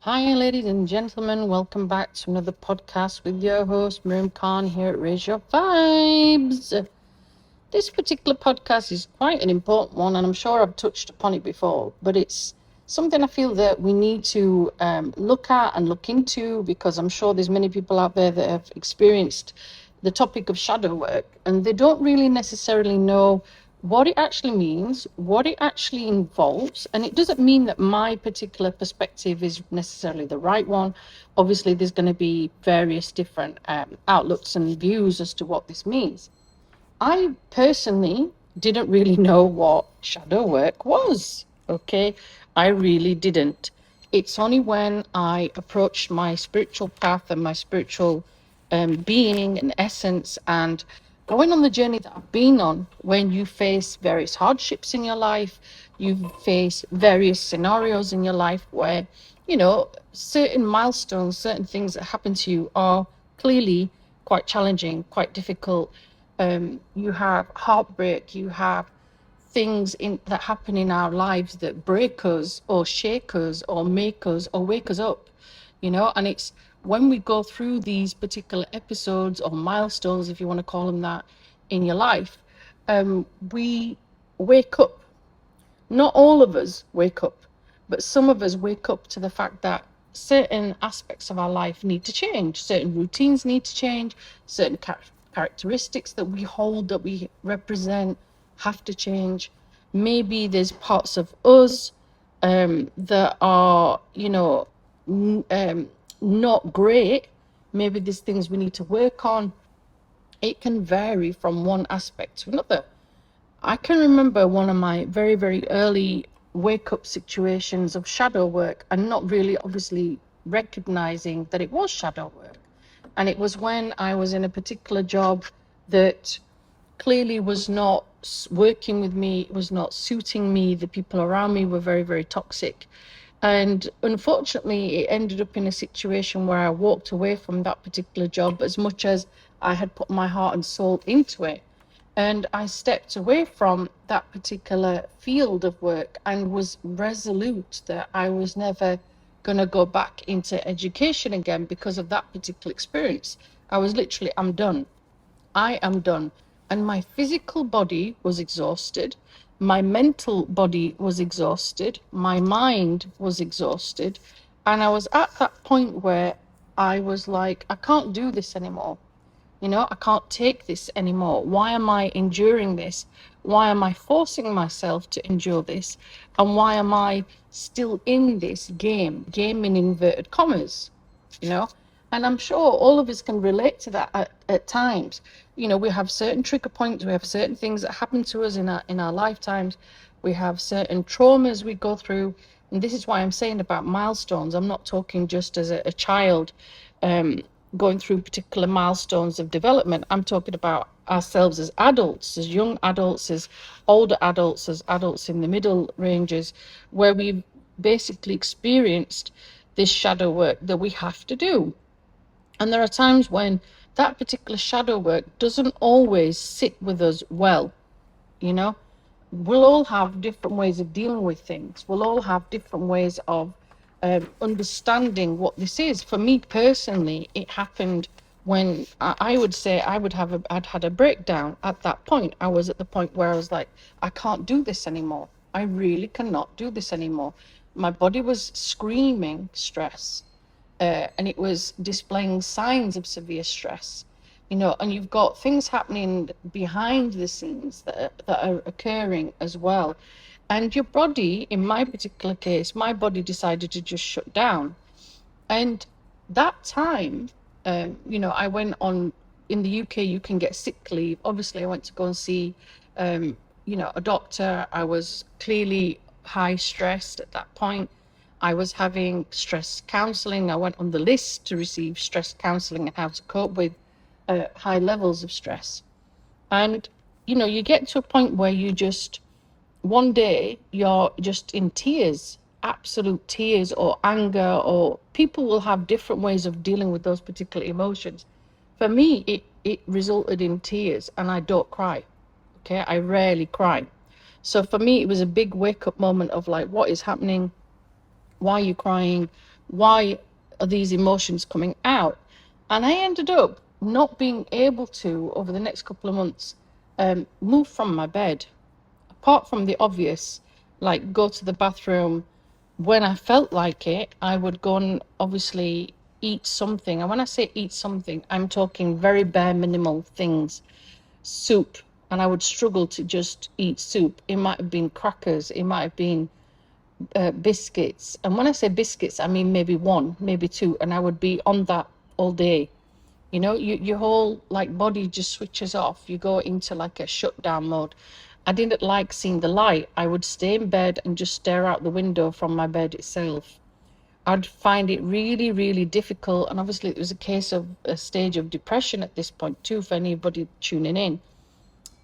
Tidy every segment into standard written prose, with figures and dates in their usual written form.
Hi, ladies and gentlemen. Welcome back to another podcast with your host, Miriam Khan, here at Raise Your Vibes. This particular podcast is quite an important one, and I'm sure I've touched upon it before, but it's something I feel that we need to look at and look into because I'm sure there's many people out there that have experienced the topic of shadow work and they don't really necessarily know what it actually means, what it actually involves. And it doesn't mean that my particular perspective is necessarily the right one. Obviously, there's going to be various different outlooks and views as to what this means. I personally didn't really know what shadow work was. Okay, I really didn't. It's only when I approached my spiritual path and my spiritual being and essence and going on the journey that I've been on, when you face various hardships in your life, you face various scenarios in your life where, certain milestones, certain things that happen to you are clearly quite challenging, quite difficult. You have heartbreak, you have things in that happen in our lives that break us or shake us or make us or wake us up, and it's when we go through these particular episodes or milestones, if you want to call them that, in your life, we wake up. Not all of us wake up, but some of us wake up to the fact that certain aspects of our life need to change, certain routines need to change, certain characteristics that we hold, that we represent, have to change. Maybe there's parts of us that are, not great. Maybe there's things we need to work on. It can vary from one aspect to another. I can remember one of my very, very early wake up situations of shadow work and not really obviously recognizing that it was shadow work. And it was when I was in a particular job that clearly was not working with me, it was not suiting me. The people around me were very, very toxic. And unfortunately, it ended up in a situation where I walked away from that particular job as much as I had put my heart and soul into it. And I stepped away from that particular field of work and was resolute that I was never going to go back into education again because of that particular experience. I was literally, I'm done. I am done. And my physical body was exhausted. My mental body was exhausted. My mind was exhausted. And I was at that point where I was like, I can't do this anymore. I can't take this anymore. Why am I enduring this? Why am I forcing myself to endure this? And why am I still in this game in inverted commas? you know? And I'm sure all of us can relate to that at times. We have certain trigger points, we have certain things that happen to us in our lifetimes, we have certain traumas we go through. And this is why I'm saying about milestones. I'm not talking just as a child going through particular milestones of development. I'm talking about ourselves as adults, as young adults, as older adults, as adults in the middle ranges, where we've basically experienced this shadow work that we have to do. And there are times when that particular shadow work doesn't always sit with us well. We'll all have different ways of dealing with things. We'll all have different ways of understanding what this is. For me personally, it happened when I would say I'd had a breakdown. At that point, I was at the point where I was like, I can't do this anymore. I really cannot do this anymore. My body was screaming stress, and it was displaying signs of severe stress. And you've got things happening behind the scenes that are occurring as well. And your body, in my particular case, my body decided to just shut down. And that time, I went on, in the UK, you can get sick leave. Obviously, I went to go and see, a doctor. I was clearly high stressed at that point. I was having stress counseling. I went on the list to receive stress counseling and how to cope with high levels of stress. And, you get to a point where you just, one day you're just in tears, absolute tears, or anger, or people will have different ways of dealing with those particular emotions. For me, it resulted in tears, and I don't cry. Okay, I rarely cry. So for me, it was a big wake up moment of like, what is happening? Why are you crying? Why are these emotions coming out? And I ended up not being able to, over the next couple of months, move from my bed, apart from the obvious, like go to the bathroom. When I felt like it, I would go and obviously eat something. And when I say eat something, I'm talking very bare minimal things. Soup. And I would struggle to just eat soup. It might have been crackers. It might have been biscuits. And when I say biscuits, I mean maybe one, maybe two. And I would be on that all day. You know, your whole like body just switches off. You go into like a shutdown mode. I didn't like seeing the light. I would stay in bed and just stare out the window from my bed itself. I'd find it really, really difficult. And obviously, it was a case of a stage of depression at this point, too, for anybody tuning in.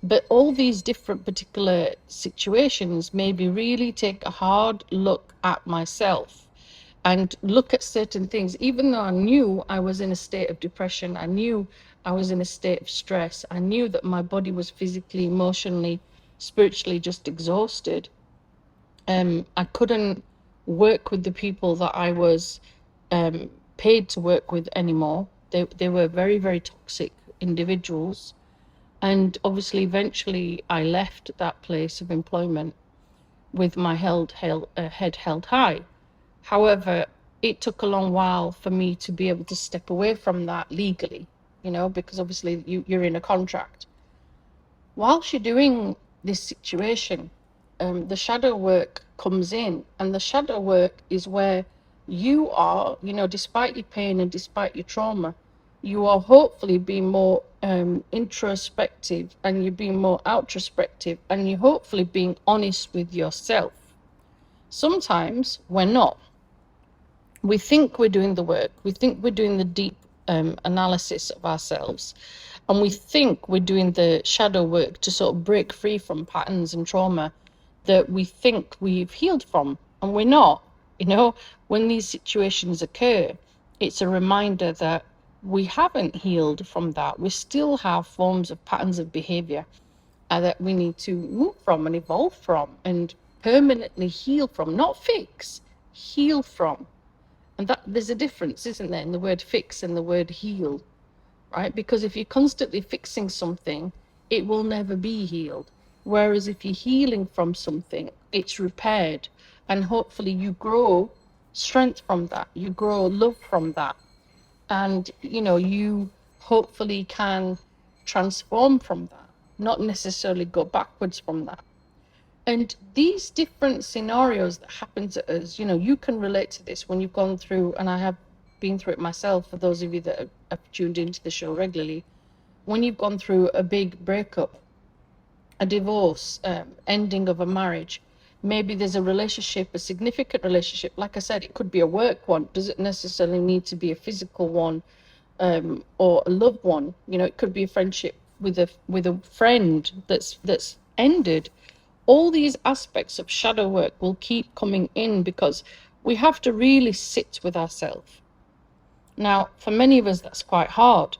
But all these different particular situations made me really take a hard look at myself and look at certain things. Even though I knew I was in a state of depression, I knew I was in a state of stress, I knew that my body was physically, emotionally, spiritually just exhausted. I couldn't work with the people that I was paid to work with anymore. They were very, very toxic individuals. And obviously, eventually, I left that place of employment with my head held high. However, it took a long while for me to be able to step away from that legally, you know, because obviously you're in a contract. Whilst you're doing this situation, the shadow work comes in, and the shadow work is where you are, you know, despite your pain and despite your trauma, you are hopefully being more introspective, and you're being more outrospective, and you're hopefully being honest with yourself. Sometimes we're not. We think we're doing the work. We think we're doing the deep analysis of ourselves. And we think we're doing the shadow work to sort of break free from patterns and trauma that we think we've healed from. And we're not. You know, when these situations occur, it's a reminder that we haven't healed from that. We still have forms of patterns of behavior that we need to move from and evolve from and permanently heal from, not fix, heal from. And that there's a difference, isn't there, in the word fix and the word heal, right? Because if you're constantly fixing something, it will never be healed. Whereas if you're healing from something, it's repaired. And hopefully you grow strength from that. You grow love from that. And, you know, you hopefully can transform from that, not necessarily go backwards from that. And these different scenarios that happen to us, you know, you can relate to this when you've gone through, and I have been through it myself, for those of you that have tuned into the show regularly, when you've gone through a big breakup, a divorce, ending of a marriage, maybe there's a relationship, a significant relationship. Like I said, it could be a work one. Does it necessarily need to be a physical one or a loved one? You know, it could be a friendship with a friend that's ended. All these aspects of shadow work will keep coming in because we have to really sit with ourselves. Now, for many of us, that's quite hard.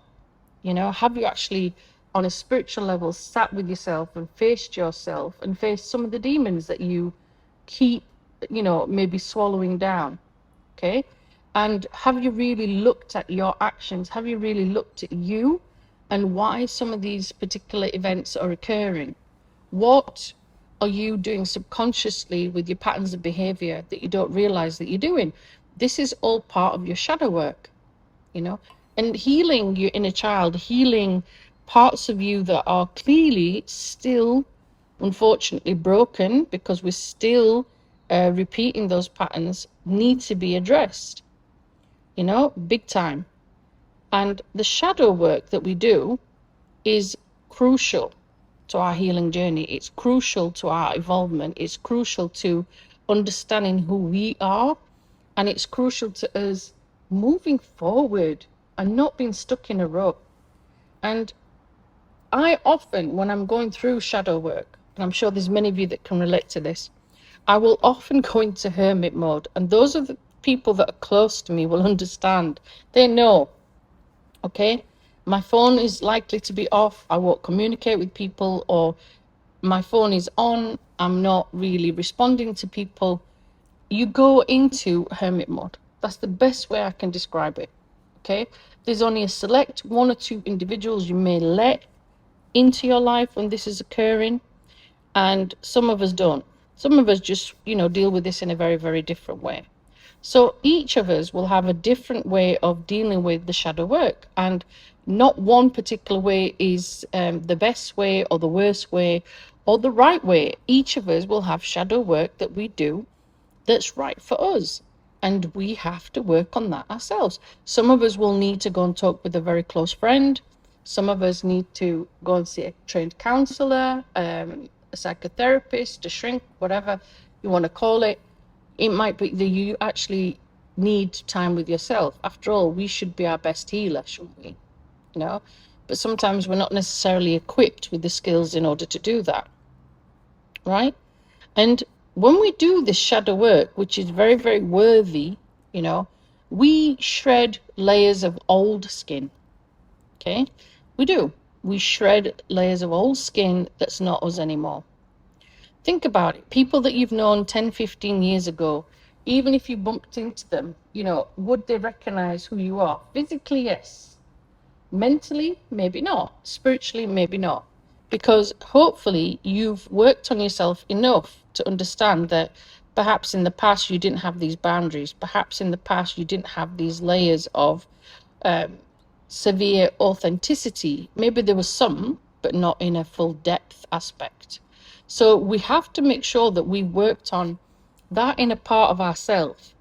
You know, have you actually, on a spiritual level, sat with yourself and faced some of the demons that you keep, you know, maybe swallowing down? Okay. And have you really looked at your actions? Have you really looked at you and why some of these particular events are occurring? What are you doing subconsciously with your patterns of behavior that you don't realize that you're doing? This is all part of your shadow work, you know, and healing your inner child, healing parts of you that are clearly still, unfortunately, broken because we're still repeating those patterns, need to be addressed, you know, big time. And the shadow work that we do is crucial to our healing journey. It's crucial to our involvement. It's crucial to understanding who we are. And it's crucial to us moving forward and not being stuck in a rut. And I often, when I'm going through shadow work, and I'm sure there's many of you that can relate to this, I will often go into hermit mode. And those are the people that are close to me will understand. They know, okay? My phone is likely to be off. I won't communicate with people, or my phone is on. I'm not really responding to people. You go into hermit mode. That's the best way I can describe it. Okay, there's only a select 1 or 2 individuals you may let into your life when this is occurring, and some of us don't. Some of us just, deal with this in a very, very different way. So each of us will have a different way of dealing with the shadow work, and not one particular way is the best way or the worst way or the right way. Each of us will have shadow work that we do that's right for us, and we have to work on that ourselves. Some of us will need to go and talk with a very close friend. Some of us need to go and see a trained counselor, a psychotherapist, a shrink, whatever you want to call it. It might be that you actually need time with yourself. After all, we should be our best healer, shouldn't we? But sometimes we're not necessarily equipped with the skills in order to do that, right? And when we do this shadow work, which is very, very worthy, we shred layers of old skin. Okay, we do. We shred layers of old skin that's not us anymore. Think about it. People that you've known 10, 15 years ago, even if you bumped into them, would they recognize who you are? Physically, yes. Mentally, maybe not. Spiritually, maybe not. Because hopefully you've worked on yourself enough to understand that perhaps in the past you didn't have these boundaries. Perhaps in the past you didn't have these layers of severe authenticity. Maybe there was some, but not in a full depth aspect. So we have to make sure that we worked on that inner part of ourselves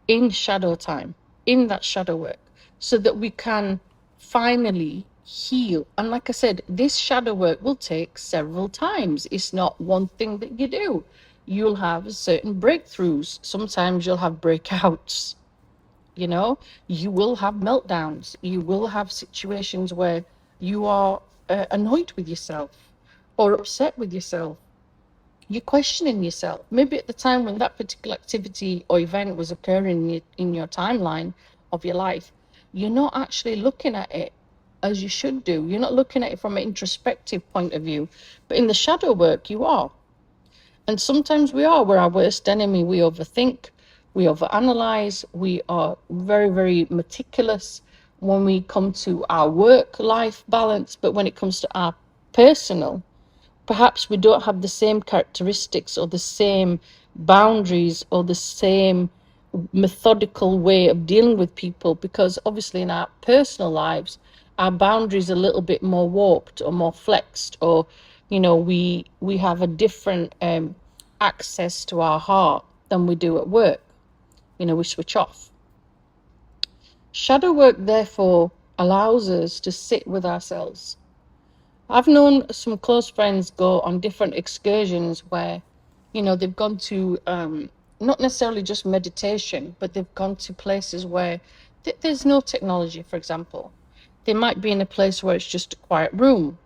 in shadow time, in that shadow work, so that we can finally heal. And like I said, this shadow work will take several times. It's not one thing that you do. You'll have certain breakthroughs. Sometimes you'll have breakouts. You will have meltdowns. You will have situations where you are annoyed with yourself or upset with yourself. You're questioning yourself. Maybe at the time when that particular activity or event was occurring in your timeline of your life, you're not actually looking at it as you should do. You're not looking at it from an introspective point of view, but in the shadow work you are. And sometimes we're our worst enemy. We overthink, we overanalyze, we are very, very meticulous when we come to our work-life balance, but when it comes to our personal, perhaps we don't have the same characteristics or the same boundaries or the same methodical way of dealing with people, because obviously in our personal lives our boundaries are a little bit more warped or more flexed, or we have a different access to our heart than we do at work. We switch off. Shadow work therefore allows us to sit with ourselves. I've known some close friends go on different excursions where, they've gone to not necessarily just meditation, but they've gone to places where there's no technology, for example. They might be in a place where it's just a quiet room,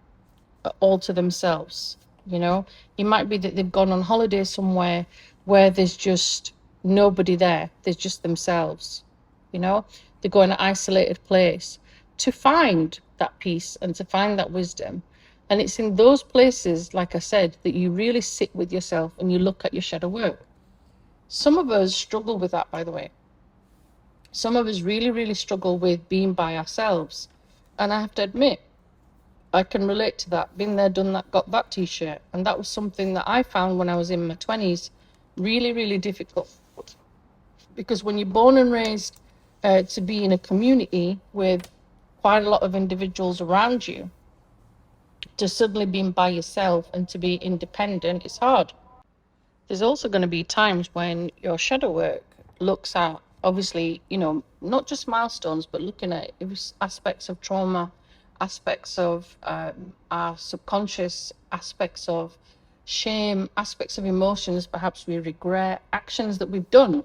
all to themselves. It might be that they've gone on holiday somewhere where there's just nobody there. There's just themselves. They go in an isolated place to find that peace and to find that wisdom. And it's in those places, like I said, that you really sit with yourself and you look at your shadow work. Some of us struggle with that, by the way. Some of us really, really struggle with being by ourselves. And I have to admit, I can relate to that. Been there, done that, got that t-shirt. And that was something that I found when I was in my 20s really, really difficult. Because when you're born and raised to be in a community with quite a lot of individuals around you, to suddenly being by yourself and to be independent is hard. There's also going to be times when your shadow work looks at, obviously, not just milestones, but looking at aspects of trauma, aspects of our subconscious, aspects of shame, aspects of emotions, perhaps we regret, actions that we've done.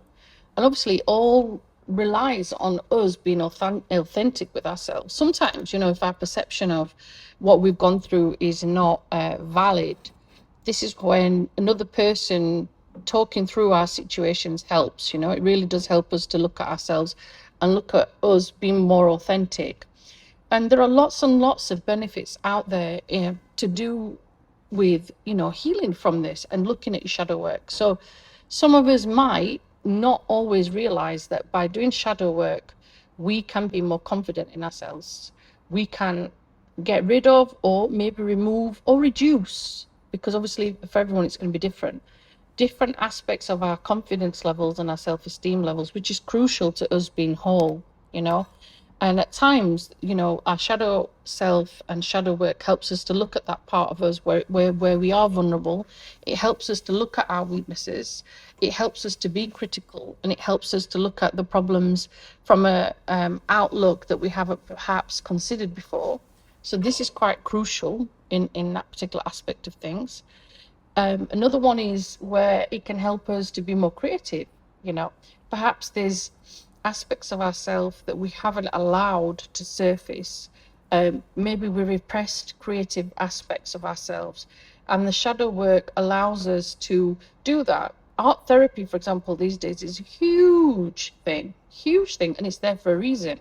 And obviously all relies on us being authentic with ourselves. Sometimes, if our perception of what we've gone through is not valid, this is when another person talking through our situations helps. It really does help us to look at ourselves and look at us being more authentic. And there are lots and lots of benefits out there to do with healing from this and looking at your shadow work. So some of us might not always realize that by doing shadow work, we can be more confident in ourselves. We can get rid of, or maybe remove or reduce, because obviously for everyone it's going to be different aspects of our confidence levels and our self-esteem levels, which is crucial to us being whole, you know. And at times, you know, our shadow self and shadow work helps us to look at that part of us where we are vulnerable. It helps us to look at our weaknesses. It helps us to be critical, and it helps us to look at the problems from a outlook that we haven't perhaps considered before. So this is quite crucial in that particular aspect of things. Another one is where it can help us to be more creative. You know, perhaps there's aspects of ourselves that we haven't allowed to surface. Maybe we repressed creative aspects of ourselves, and the shadow work allows us to do that. Art therapy, for example, these days is a huge thing, and it's there for a reason.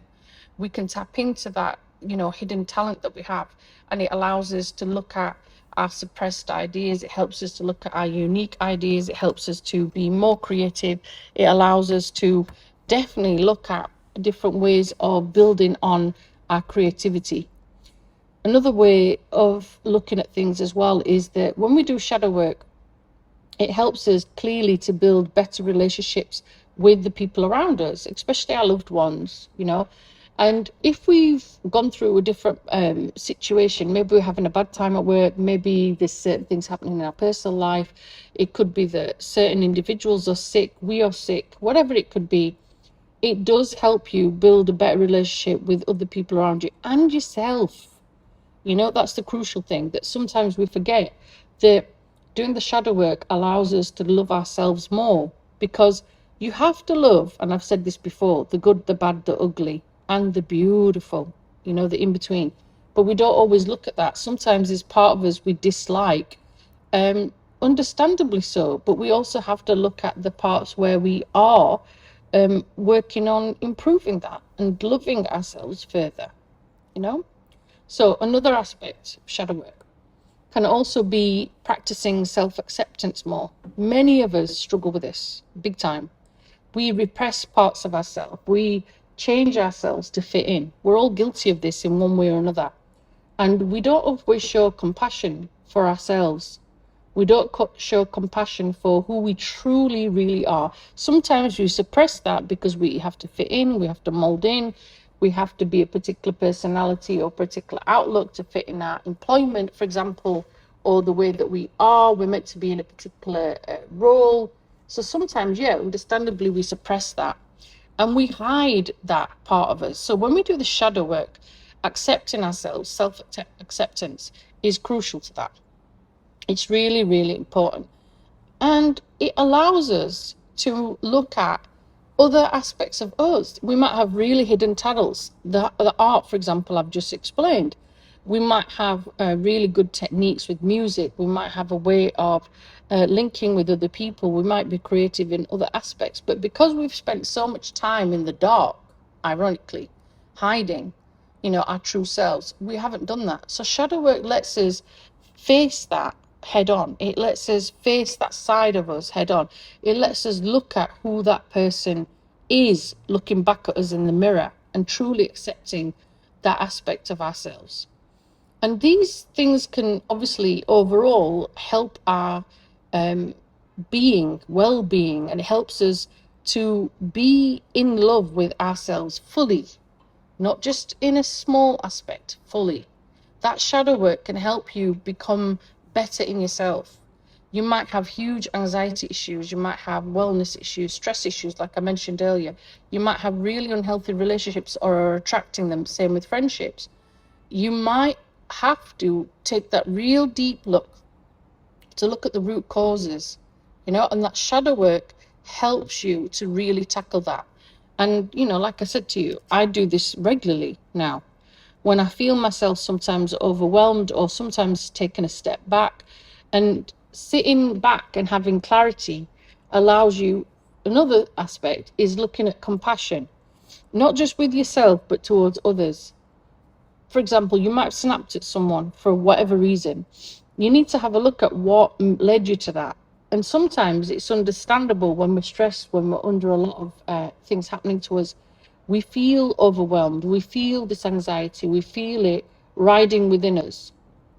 We can tap into that, you know, hidden talent that we have, and it allows us to look at our suppressed ideas. It helps us to look at our unique ideas. It helps us to be more creative. It allows us to definitely look at different ways of building on our creativity. Another way of looking at things as well is that when we do shadow work, it helps us clearly to build better relationships with the people around us, especially our loved ones, you know. And if we've gone through a different situation, maybe we're having a bad time at work, maybe there's certain things happening in our personal life, it could be that certain individuals are sick, we are sick, whatever it could be, it does help you build a better relationship with other people around you and yourself. You know, that's the crucial thing, that sometimes we forget that doing the shadow work allows us to love ourselves more, because you have to love, and I've said this before, the good, the bad, the ugly, and the beautiful, you know, the in-between. But we don't always look at that. Sometimes there's part of us we dislike, understandably so, but we also have to look at the parts where we are working on improving that and loving ourselves further, you know. So another aspect of shadow work can also be practicing self-acceptance more. Many of us struggle with this big time. We repress parts of ourselves. We change ourselves to fit in. We're all guilty of this in one way or another. And we don't always show compassion for ourselves. We don't show compassion for who we truly, really are. Sometimes we suppress that because we have to fit in, we have to mold in, we have to be a particular personality or particular outlook to fit in our employment, for example, or the way that we are. We're meant to be in a particular role. So sometimes, yeah, understandably, we suppress that and we hide that part of us. So when we do the shadow work, accepting ourselves, self-acceptance is crucial to that. It's really, really important. And it allows us to look at other aspects of us. We might have really hidden talents. The art, for example, I've just explained. We might have really good techniques with music. We might have a way of linking with other people. We might be creative in other aspects. But because we've spent so much time in the dark, ironically, hiding, you know, our true selves, we haven't done that. So shadow work lets us face that head on. It lets us face that side of us head on. It lets us look at who that person is, looking back at us in the mirror and truly accepting that aspect of ourselves. And these things can obviously overall help our well-being, and it helps us to be in love with ourselves fully, not just in a small aspect, fully. That shadow work can help you become better in yourself. You might have huge anxiety issues, you might have wellness issues, stress issues, like I mentioned earlier. You might have really unhealthy relationships or are attracting them, same with friendships. You might have to take that real deep look to look at the root causes, you know, and that shadow work helps you to really tackle that. And, you know, like I said to you, I do this regularly now. When I feel myself sometimes overwhelmed or sometimes taking a step back, and sitting back and having clarity allows you, another aspect is looking at compassion, not just with yourself, but towards others. For example, you might have snapped at someone for whatever reason. You need to have a look at what led you to that. And sometimes it's understandable when we're stressed, when we're under a lot of things happening to us. We feel overwhelmed. We feel this anxiety. We feel it riding within us,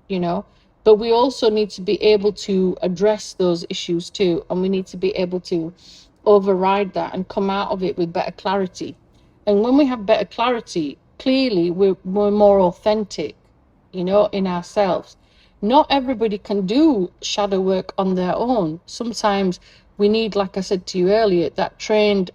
you know. But we also need to be able to address those issues too. And we need to be able to override that and come out of it with better clarity. And when we have better clarity, clearly we're more authentic, you know, in ourselves. Not everybody can do shadow work on their own. Sometimes we need, like I said to you earlier, that trained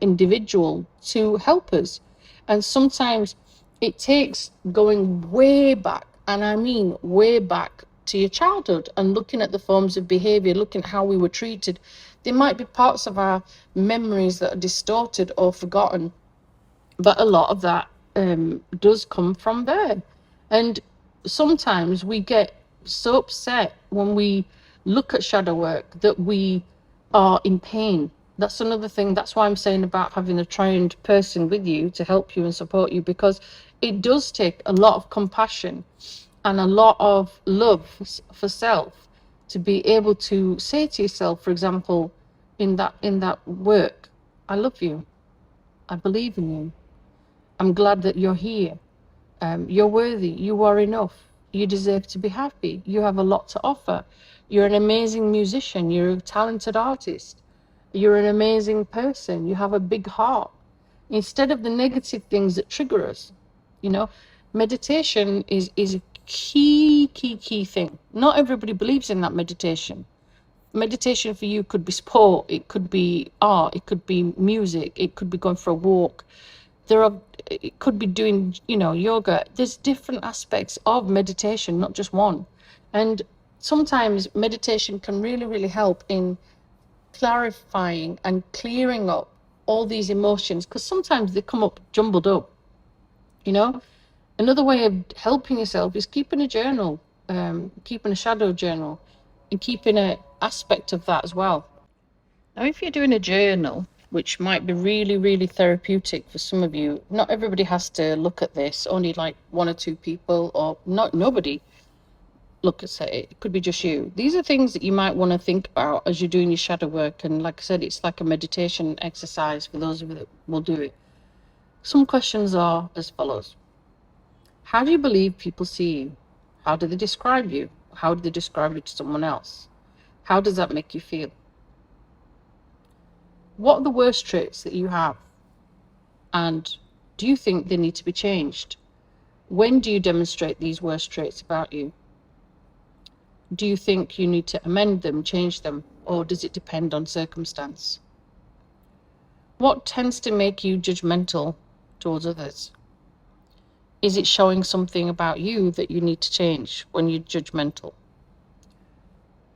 individual to help us. And sometimes it takes going way back, and I mean way back to your childhood, and looking at the forms of behavior, looking at how we were treated. There might be parts of our memories that are distorted or forgotten, but a lot of that does come from there. And sometimes we get so upset when we look at shadow work that we are in pain. That's another thing. That's why I'm saying about having a trained person with you to help you and support you, because it does take a lot of compassion and a lot of love for self to be able to say to yourself, for example, in that work, I love you, I believe in you, I'm glad that you're here. You're worthy. You are enough. You deserve to be happy. You have a lot to offer. You're an amazing musician. You're a talented artist. You're an amazing person. You have a big heart. Instead of the negative things that trigger us, you know, meditation is a key thing. Not everybody believes in that meditation. Meditation for you could be sport, it could be art, it could be music, it could be going for a walk. It could be doing, you know, yoga. There's different aspects of meditation, not just one. And sometimes meditation can really help in clarifying and clearing up all these emotions, because sometimes they come up jumbled up, you know. Another way of helping yourself is keeping a journal, keeping a shadow journal, and keeping an aspect of that as well. Now, if you're doing a journal, which might be really therapeutic for some of you, not everybody has to look at this, only like one or two people, or not nobody look at it. It could be just you. These are things that you might want to think about as you're doing your shadow work. And like I said, it's like a meditation exercise for those of you that will do it. Some questions are as follows. How do you believe people see you? How do they describe you? How do they describe you to someone else? How does that make you feel? What are the worst traits that you have? And do you think they need to be changed? When do you demonstrate these worst traits about you? Do you think you need to amend them, change them, or does it depend on circumstance? What tends to make you judgmental towards others? Is it showing something about you that you need to change when you're judgmental?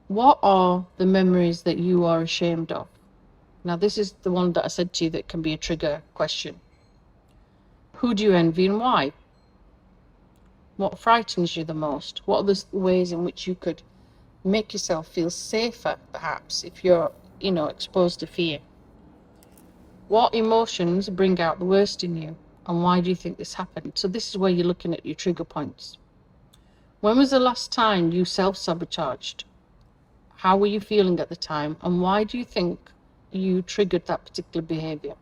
What are the memories that you are ashamed of? Now, this is the one that I said to you that can be a trigger question. Who do you envy and why? What frightens you the most? What are the ways in which you could make yourself feel safer, perhaps, if you're, you know, exposed to fear? What emotions bring out the worst in you? And why do you think this happened? So this is where you're looking at your trigger points. When was the last time you self-sabotaged? How were you feeling at the time? And why do you think you triggered that particular behavior?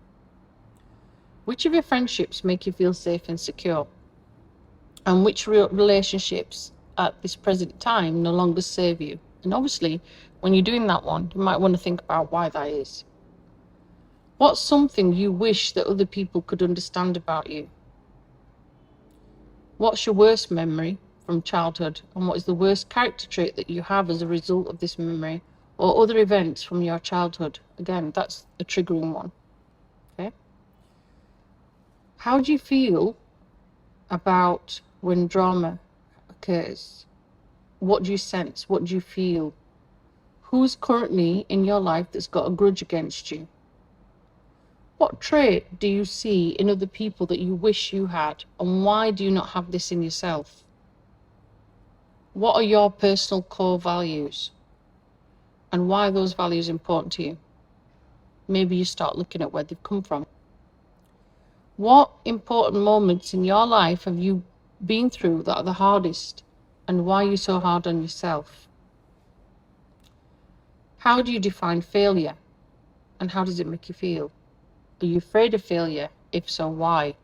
Which of your friendships make you feel safe and secure? And which relationships at this present time no longer serve you? And obviously, when you're doing that one, you might want to think about why that is. What's something you wish that other people could understand about you? What's your worst memory from childhood? And what is the worst character trait that you have as a result of this memory or other events from your childhood? Again, that's a triggering one. Okay. How do you feel about when drama occurs? What do you sense? What do you feel? Who's currently in your life that's got a grudge against you? What trait do you see in other people that you wish you had? And why do you not have this in yourself? What are your personal core values? And why are those values important to you? Maybe you start looking at where they've come from. What important moments in your life have you been through that are the hardest? And why are you so hard on yourself? How do you define failure? And how does it make you feel? Are you afraid of failure? If so, why?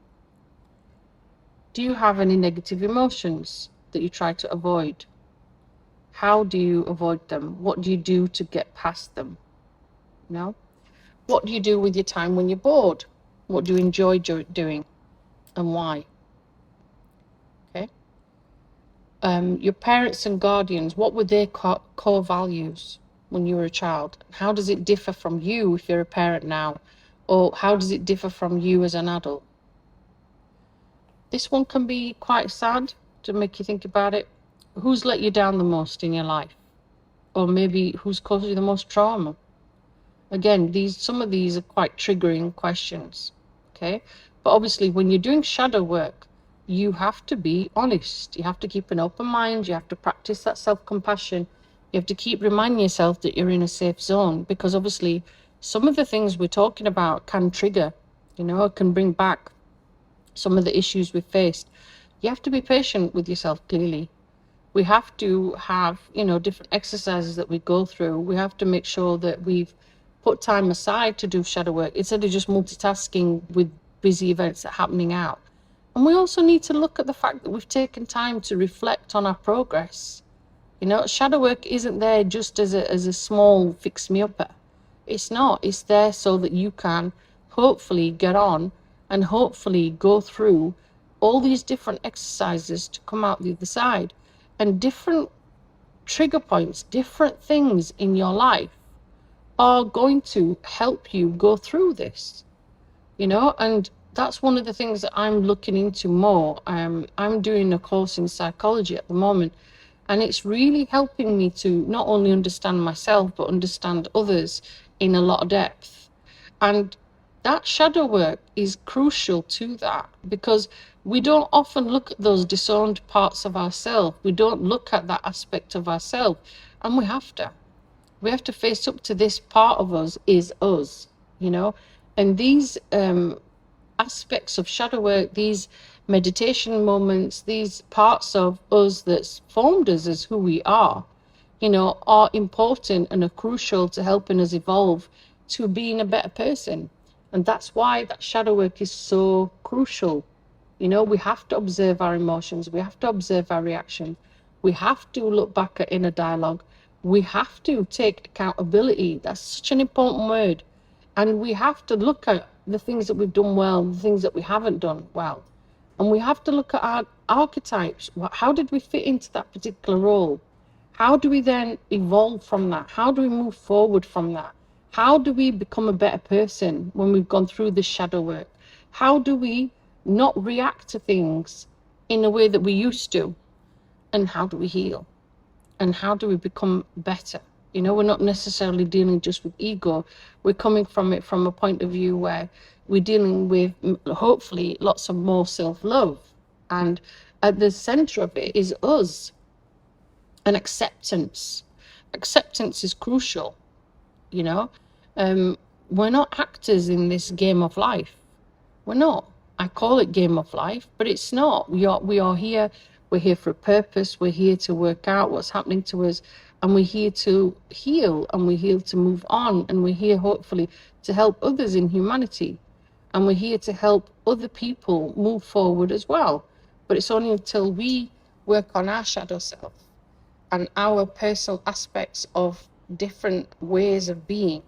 Do you have any negative emotions that you try to avoid? How do you avoid them? What do you do to get past them? You know? What do you do with your time when you're bored? What do you enjoy doing and why? Okay. Your parents and guardians, what were their core values when you were a child? How does it differ from you if you're a parent now? Or how does it differ from you as an adult? This one can be quite sad to make you think about it. Who's let you down the most in your life? Or maybe who's caused you the most trauma? Again, some of these are quite triggering questions, okay? But obviously, when you're doing shadow work, you have to be honest. You have to keep an open mind. You have to practice that self-compassion. You have to keep reminding yourself that you're in a safe zone, because obviously, some of the things we're talking about can trigger, can bring back some of the issues we've faced. You have to be patient with yourself, clearly. We have to have, different exercises that we go through. We have to make sure that we've put time aside to do shadow work instead of just multitasking with busy events that are happening out. And we also need to look at the fact that we've taken time to reflect on our progress. Shadow work isn't there just as a small fix-me-upper. It's not. It's there so that you can hopefully get on and hopefully go through all these different exercises to come out the other side. And different trigger points, different things in your life are going to help you go through this, and that's one of the things that I'm looking into more. I'm doing a course in psychology at the moment, and it's really helping me to not only understand myself, but understand others in a lot of depth. And that shadow work is crucial to that, because we don't often look at those disowned parts of ourselves. We don't look at that aspect of ourselves, and we have to. We have to face up to this part of us is us, and these aspects of shadow work, these meditation moments, these parts of us that's formed us as who we are important and are crucial to helping us evolve to being a better person. And that's why that shadow work is so crucial. We have to observe our emotions. We have to observe our reaction. We have to look back at inner dialogue. We have to take accountability. That's such an important word. And we have to look at the things that we've done well, the things that we haven't done well. And we have to look at our archetypes. How did we fit into that particular role? How do we then evolve from that? How do we move forward from that? How do we become a better person when we've gone through this shadow work? How do we not react to things in a way that we used to? And how do we heal? And how do we become better? We're not necessarily dealing just with ego. We're coming from it from a point of view where we're dealing with, hopefully, lots of more self-love. And at the center of it is us. And acceptance. Acceptance is crucial, we're not actors in this game of life. We're not. I call it game of life, but it's not. We are here. We're here for a purpose. We're here to work out what's happening to us, and we're here to heal, and we're here to move on, and we're here hopefully to help others in humanity, and we're here to help other people move forward as well. But it's only until we work on our shadow self and our personal aspects of different ways of being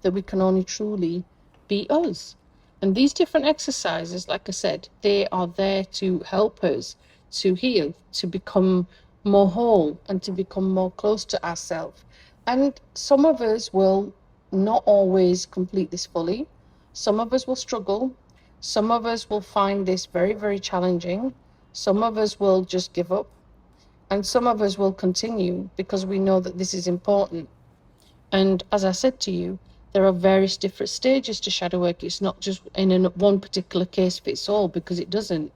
that we can only truly be us. And these different exercises, like I said, they are there to help us to heal, to become more whole, and to become more close to ourselves. And some of us will not always complete this fully. Some of us will struggle. Some of us will find this very, very challenging. Some of us will just give up. And some of us will continue because we know that this is important. And as I said to you, there are various different stages to shadow work. It's not just in one particular case fits all, because it doesn't.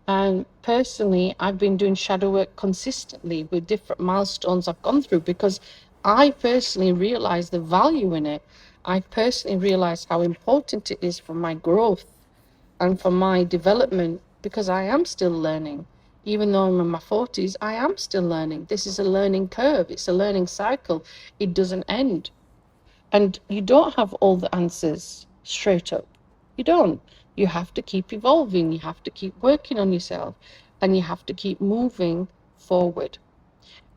And personally, I've been doing shadow work consistently with different milestones I've gone through, because I personally realize the value in it. I personally realize how important it is for my growth and for my development, because I am still learning. Even though I'm in my 40s, I am still learning. This is a learning curve. It's a learning cycle. It doesn't end. And you don't have all the answers straight up. You don't. You have to keep evolving. You have to keep working on yourself. And you have to keep moving forward.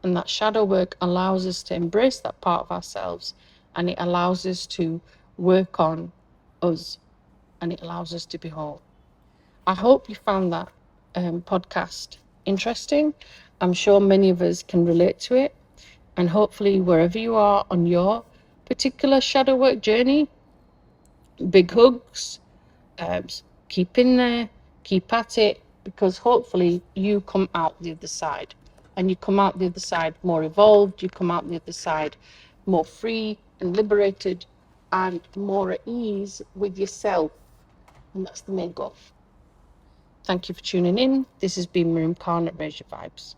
And that shadow work allows us to embrace that part of ourselves. And it allows us to work on us. And it allows us to be whole. I hope you found that podcast interesting. I'm sure many of us can relate to it. And hopefully, wherever you are on your particular shadow work journey, big hugs, keep in there, keep at it, because hopefully you come out the other side. And you come out the other side more evolved, you come out the other side more free and liberated and more at ease with yourself. And that's the main goal. Thank you for tuning in. This has been Miriam Khan at Raise Your Vibes.